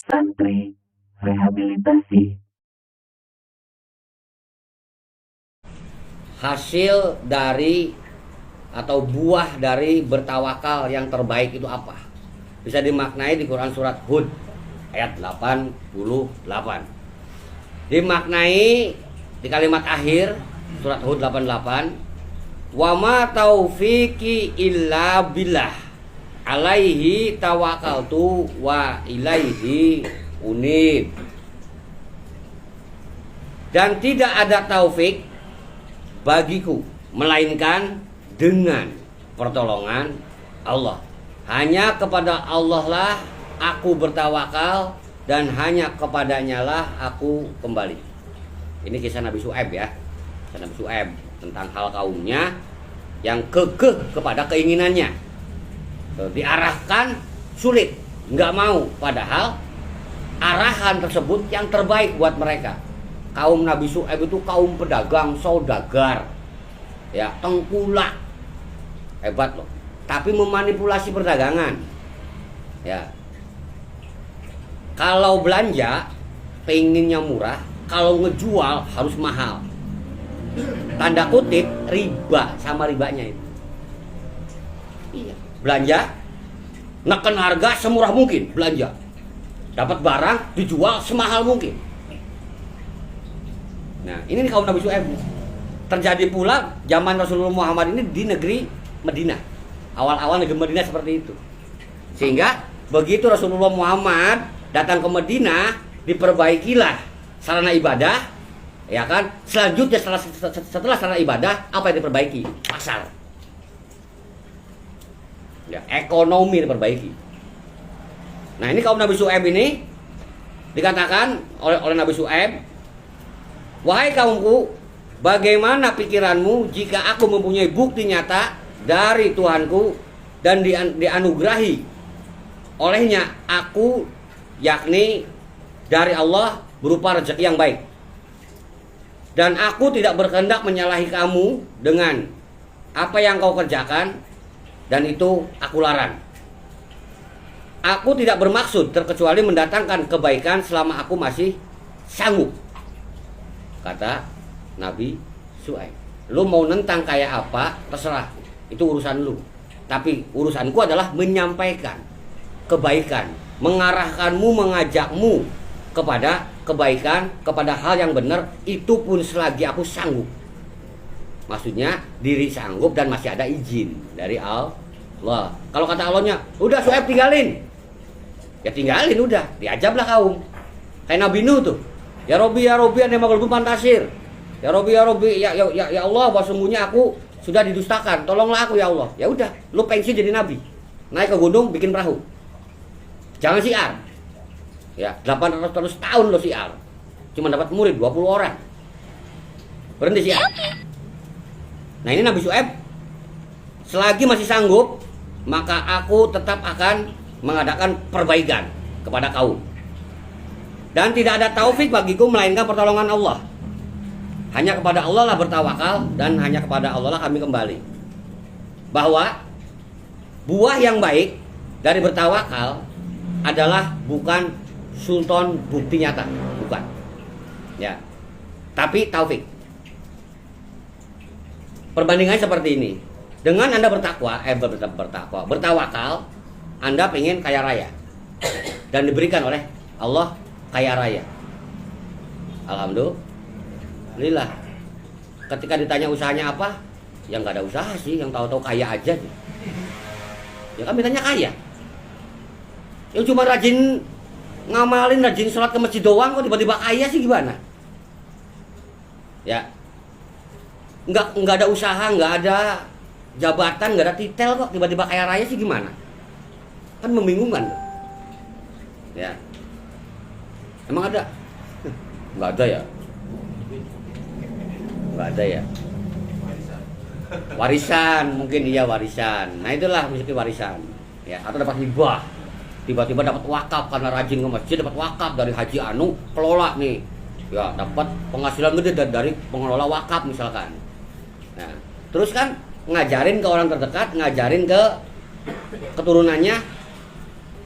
Santri rehabilitasi. Hasil dari atau buah dari bertawakal yang terbaik itu apa? Bisa dimaknai di Quran surat Hud ayat 88. Dimaknai di kalimat akhir surat Hud 88, wa ma taufiqi illa billah alaihi tawakkaltu wa ilaihi unib. Dan tidak ada taufik bagiku melainkan dengan pertolongan Allah. Hanya kepada Allah lah aku bertawakal dan hanya kepadanya lah aku kembali. Ini kisah Nabi Syuaib ya. Kisah Nabi Syuaib tentang hal kaumnya yang kekeh kepada keinginannya. Diarahkan sulit, nggak mau, padahal arahan tersebut yang terbaik buat mereka. Kaum Nabi Syuaib itu kaum pedagang, saudagar, ya, tengkulak, hebat loh. Tapi memanipulasi perdagangan, ya. Kalau belanja, pengennya murah, kalau ngejual harus mahal. Tanda kutip riba sama ribanya itu. Iya. Belanja, neken harga semurah mungkin belanja. Dapat barang dijual semahal mungkin. Nah, ini kaum Nabi Syuaib. Terjadi pula zaman Rasulullah Muhammad ini di negeri Madinah. Awal-awal negeri Madinah seperti itu. Sehingga begitu Rasulullah Muhammad datang ke Madinah, diperbaikilah sarana ibadah, ya kan? Selanjutnya setelah sarana ibadah, apa yang diperbaiki? Pasar. Ya, ekonomi diperbaiki. Nah, ini kaum Nabi Syuaib ini dikatakan oleh Nabi Syuaib, wahai kaumku, bagaimana pikiranmu jika aku mempunyai bukti nyata dari Tuhanku dan dianugerahi olehnya aku, yakni dari Allah berupa rezeki yang baik. Dan aku tidak berkehendak menyalahi kamu dengan apa yang kau kerjakan, dan itu aku larang. Aku tidak bermaksud terkecuali mendatangkan kebaikan selama aku masih sanggup, kata Nabi Syuaib. Lu mau nentang kayak apa, terserah, itu urusan lu. Tapi urusanku adalah menyampaikan kebaikan, mengarahkanmu, mengajakmu kepada kebaikan, kepada hal yang benar, itu pun selagi aku sanggup. Maksudnya diri sanggup dan masih ada izin dari Allah. Kalau kata Allahnya, udah Syuaib tinggalin, ya tinggalin udah, diajablah kaum. Kayak Nabi Nuh tuh, ya Robi ane maghlubun fantasir. Ya Robi ya Allah, bahwa sungguhnya aku sudah didustakan, tolonglah aku ya Allah. Ya udah, lu pensi jadi nabi, naik ke gunung bikin perahu, jangan siar. Ya 800 tahun lo siar, cuma dapat murid 20 orang, berhenti siar. Nah, ini Nabi Syuaib, selagi masih sanggup, maka aku tetap akan mengadakan perbaikan kepada kaum. Dan tidak ada taufik bagiku melainkan pertolongan Allah. Hanya kepada Allah lah bertawakal dan hanya kepada Allah lah kami kembali. Bahwa buah yang baik dari bertawakal adalah bukan sultan bukti nyata, bukan. Ya. Tapi taufik. Perbandingannya seperti ini. Dengan Anda bertawakal, Anda pengen kaya raya. Dan diberikan oleh Allah kaya raya. Alhamdulillah. Ketika ditanya usahanya apa, yang nggak ada usaha sih, yang tahu-tahu kaya aja. Ya kan ditanya kaya. Yang cuma rajin ngamalin, rajin sholat ke masjid doang, kok tiba-tiba kaya sih gimana? Ya, nggak ada usaha, nggak ada jabatan, nggak ada titel, kok tiba-tiba kaya raya sih gimana? Kan membingungkan. Ya, emang ada? Nggak ada ya? Nggak ada ya? Warisan mungkin, iya warisan. Nah itulah misalnya warisan. Ya, atau dapat hibah, tiba-tiba dapat wakaf karena rajin ke masjid, dapat wakaf dari Haji Anu kelola nih, ya dapat penghasilan gede dari pengelola wakaf misalkan. Nah, terus kan ngajarin ke orang terdekat, ngajarin ke keturunannya,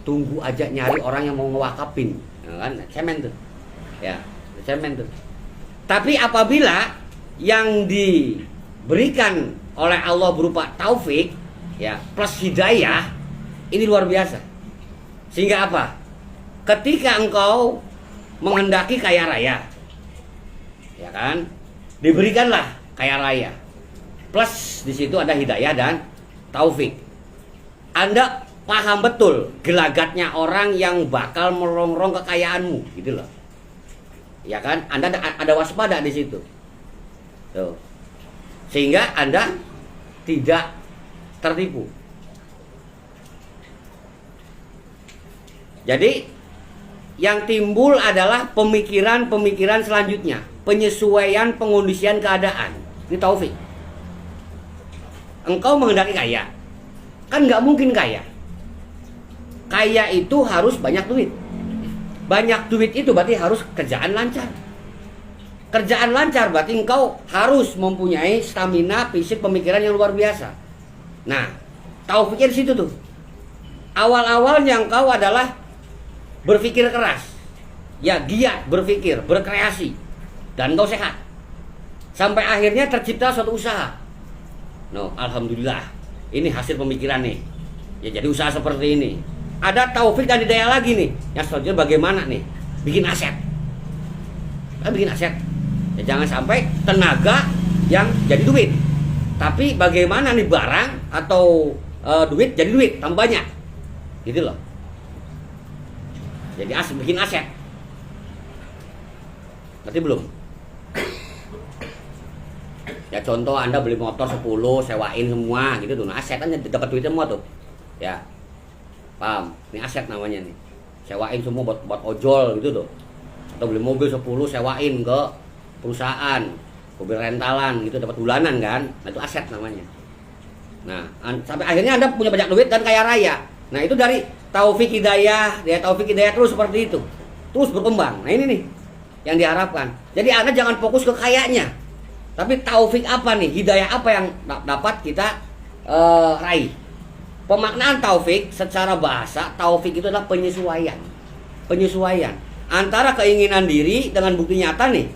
tunggu aja nyari orang yang mau ngewakafin, kan cemen tuh, ya cemen tuh. Tapi apabila yang diberikan oleh Allah berupa taufik, ya plus hidayah, ini luar biasa. Sehingga apa? Ketika engkau menghendaki kaya raya, ya kan, diberikanlah kaya raya. Plus di situ ada hidayah dan taufik. Anda paham betul gelagatnya orang yang bakal merongrong kekayaanmu, gitu loh. Ya kan? Anda ada waspada di situ. Tuh. Sehingga Anda tidak tertipu. Jadi yang timbul adalah pemikiran-pemikiran selanjutnya, penyesuaian pengondisian keadaan. Ini taufik. Engkau menghendaki kaya, kan nggak mungkin kaya. Kaya itu harus banyak duit. Banyak duit itu berarti harus kerjaan lancar. Kerjaan lancar berarti engkau harus mempunyai stamina, fisik, pemikiran yang luar biasa. Nah, taufiknya di situ tuh. Awal-awalnya engkau adalah berpikir keras, ya giat berpikir, berkreasi, dan engkau sehat. Sampai akhirnya tercipta suatu usaha. No, alhamdulillah, ini hasil pemikiran nih. Ya jadi usaha seperti ini. Ada taufik dan hidayah lagi nih. Yang selanjutnya bagaimana nih? Bikin aset. Bikin aset. Ya jangan sampai tenaga yang jadi duit. Tapi bagaimana nih barang atau duit jadi duit tambah banyak. Gitu loh. Jadi bikin aset. Berarti belum? Ya contoh Anda beli motor 10, sewain semua gitu tuh. Nah, aset kan dapat duit semua tuh. Ya. Paham? Ini aset namanya nih. Sewain semua buat ojol gitu tuh. Atau beli mobil 10 sewain ke perusahaan, mobil rentalan gitu dapat bulanan kan. Nah, itu aset namanya. Nah, sampai akhirnya Anda punya banyak duit dan kaya raya. Nah, itu dari taufik hidayah, ya taufik hidayah terus seperti itu. Terus berkembang. Nah, ini nih yang diharapkan. Jadi Anda jangan fokus ke kayanya. Tapi taufik apa nih? Hidayah apa yang dapat kita raih? Pemaknaan taufik secara bahasa, taufik itu adalah penyesuaian. Penyesuaian antara keinginan diri dengan bukti nyata nih.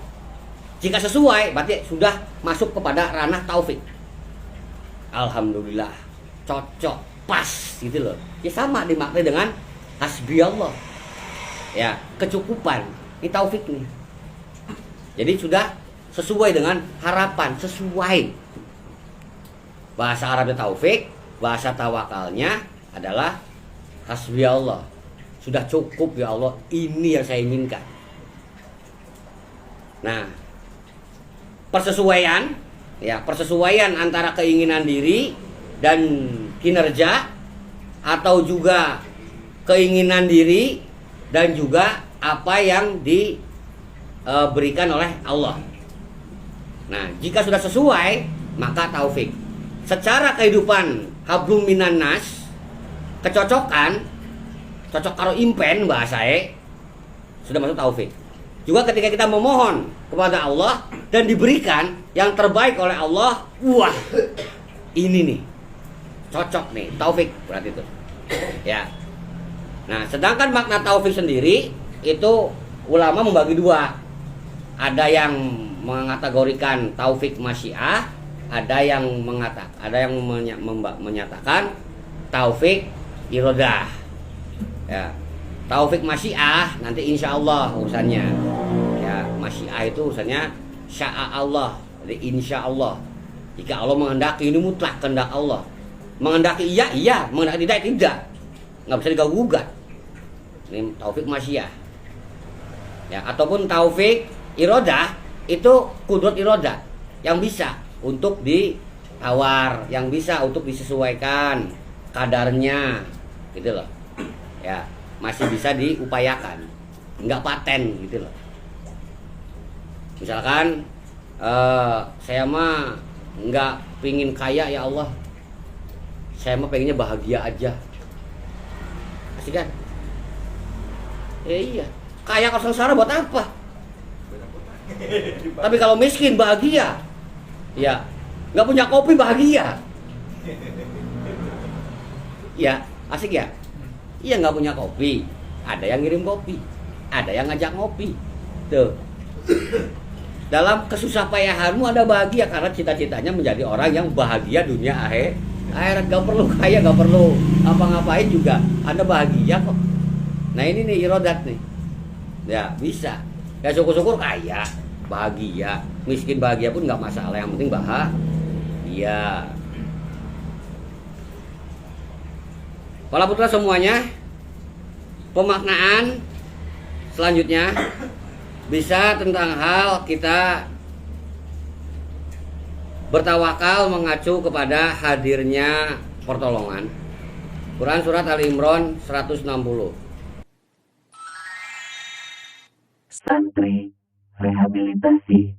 Jika sesuai, berarti sudah masuk kepada ranah taufik. Alhamdulillah, cocok, pas gitu loh. Ya sama dimaknai dengan hasbi Allah. Ya, kecukupan. Ini taufik nih. Jadi sudah sesuai dengan harapan, sesuai. Bahasa Arabnya taufik, bahasa tawakalnya adalah hasbi Allah. Sudah cukup ya Allah, ini yang saya inginkan. Nah, persesuaian, ya persesuaian antara keinginan diri dan kinerja, atau juga keinginan diri dan juga apa yang diberikan oleh Allah. Nah, jika sudah sesuai, maka taufik. Secara kehidupan hablum minan nas, kecocokan, cocok karo impen bahasanya, sudah masuk taufik. Juga ketika kita memohon kepada Allah dan diberikan yang terbaik oleh Allah, wah, ini nih cocok nih, taufik berarti itu. Ya. Nah, sedangkan makna taufik sendiri itu ulama membagi dua. Ada yang mengategorikan taufik masyiah, ada yang menyatakan taufik irodah. Ya. Taufik masyiah nanti insya Allah urusannya. Ya, masyiah itu urusannya sya'a Allah, jadi insya Allah. Jika Allah menghendaki, ini mutlak kehendak Allah. Menghendaki iya, iya, menghendaki tidak. Nggak bisa diganggu-gugat. Ini taufik masyiah. Ya, ataupun taufik irodah itu kudrat irodah yang bisa untuk ditawar, yang bisa untuk disesuaikan kadarnya, gitu loh. Ya, masih bisa diupayakan, nggak paten gitu loh. Misalkan saya mah nggak pingin kaya ya Allah, saya mah pengennya bahagia aja, asik kan? Iya, kaya kalau sengsara buat apa? Tapi kalau miskin bahagia, ya nggak punya kopi bahagia, ya asik ya. Iya nggak punya kopi, ada yang ngirim kopi, ada yang ngajak ngopi. Tuh. Dalam kesusah payahanmu ada bahagia karena cita-citanya menjadi orang yang bahagia dunia akhirat. Gak perlu kaya, gak perlu apa-ngapain juga Anda bahagia kok. Nah ini nih irodat nih. Ya bisa. Ya syukur-syukur kaya, bahagia, miskin bahagia pun nggak masalah, yang penting bahagia. Para putra semuanya, pemaknaan selanjutnya bisa tentang hal kita bertawakal mengacu kepada hadirnya pertolongan. Quran surat Ali Imran 160. Santri rehabilitasi.